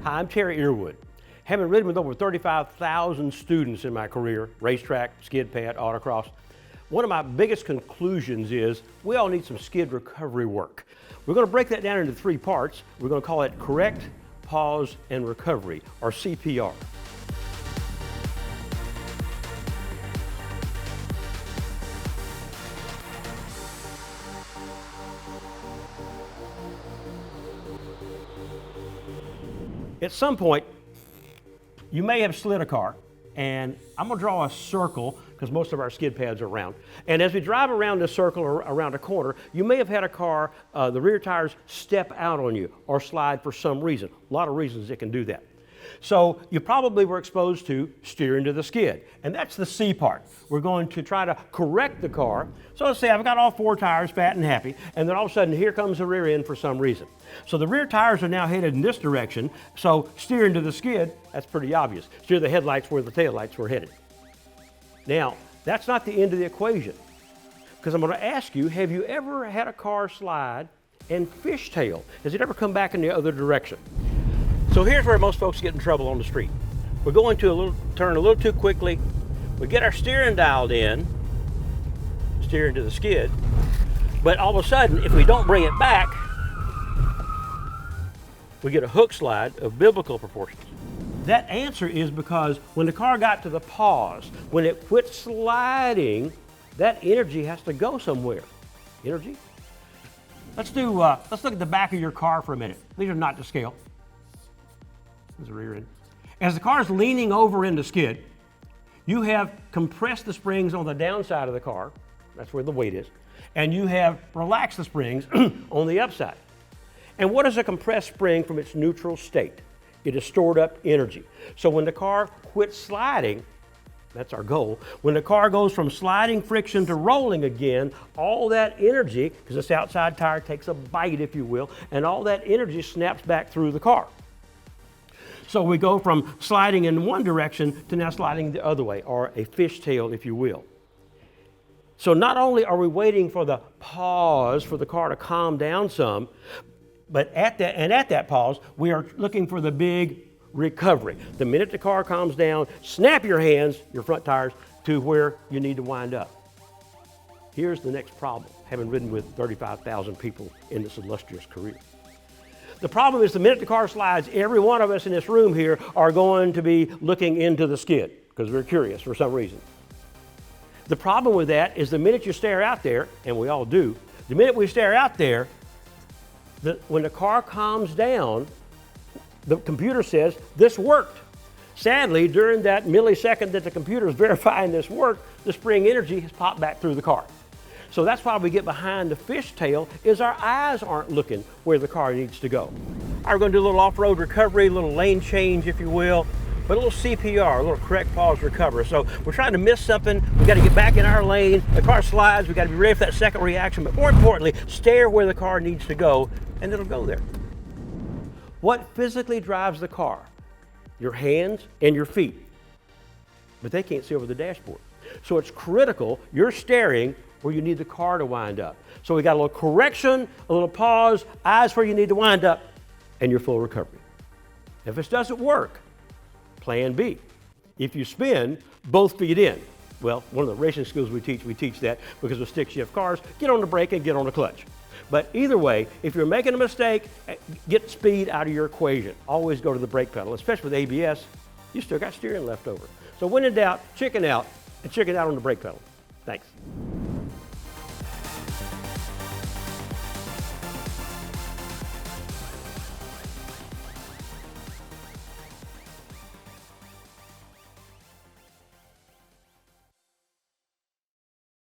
Hi, I'm Terry Earwood. Having ridden with over 35,000 students in my career, racetrack, skid pad, autocross, one of my biggest conclusions is we all need some skid recovery work. We're going to break that down into 3 parts. We're going to call it correct, pause, and recovery, or CPR. At some point, you may have slid a car, and I'm going to draw a circle because most of our skid pads are round. And as we drive around this circle or around a corner, you may have had a car, the rear tires step out on you or slide for some reason. A lot of reasons it can do that. So you probably were exposed to steer into the skid, and that's the C part. We're going to try to correct the car. So let's say I've got all 4 tires fat and happy, and then all of a sudden here comes the rear end for some reason. So the rear tires are now headed in this direction, so steer into the skid, that's pretty obvious. Steer the headlights where the taillights were headed. Now, that's not the end of the equation, because I'm going to ask you, have you ever had a car slide and fishtail? Has it ever come back in the other direction? So here's where most folks get in trouble on the street. We're going to turn a little too quickly. We get our steering dialed in, steer into the skid, but all of a sudden, if we don't bring it back, we get a hook slide of biblical proportions. That answer is because when the car got to the pause, when it quit sliding, that energy has to go somewhere. Energy? Let's look at the back of your car for a minute. These are not to scale. There's the rear end. As the car is leaning over into skid, you have compressed the springs on the downside of the car. That's where the weight is. And you have relaxed the springs on the upside. And what is a compressed spring from its neutral state? It has stored up energy. So when the car quits sliding, that's our goal, when the car goes from sliding friction to rolling again, all that energy, because this outside tire takes a bite, if you will, and all that energy snaps back through the car. So we go from sliding in one direction to now sliding the other way, or a fishtail, if you will. So not only are we waiting for the pause for the car to calm down some, but at that pause, we are looking for the big recovery. The minute the car calms down, snap your hands, your front tires, to where you need to wind up. Here's the next problem, having ridden with 35,000 people in this illustrious career. The problem is the minute the car slides, every one of us in this room here are going to be looking into the skid because we're curious for some reason. The problem with that is the minute you stare out there, and we all do, the minute we stare out there, when the car calms down, the computer says, this worked. Sadly, during that millisecond that the computer is verifying this worked, the spring energy has popped back through the car. So that's why we get behind the fishtail, is our eyes aren't looking where the car needs to go. All right, we're going to do a little off-road recovery, a little lane change, if you will, but a little CPR, a little correct pause recovery. So we're trying to miss something, we got to get back in our lane, the car slides, we got to be ready for that second reaction, but more importantly, stare where the car needs to go, and it'll go there. What physically drives the car? Your hands and your feet, but they can't see over the dashboard. So it's critical you're staring where you need the car to wind up. So we got a little correction, a little pause, eyes where you need to wind up, and your full recovery. If this doesn't work, plan B. If you spin, both feet in. Well, one of the racing schools we teach that because with stick shift cars, get on the brake and get on the clutch. But either way, if you're making a mistake, get speed out of your equation. Always go to the brake pedal, especially with ABS, you still got steering left over. So when in doubt, chicken out, and chicken out on the brake pedal. Thanks.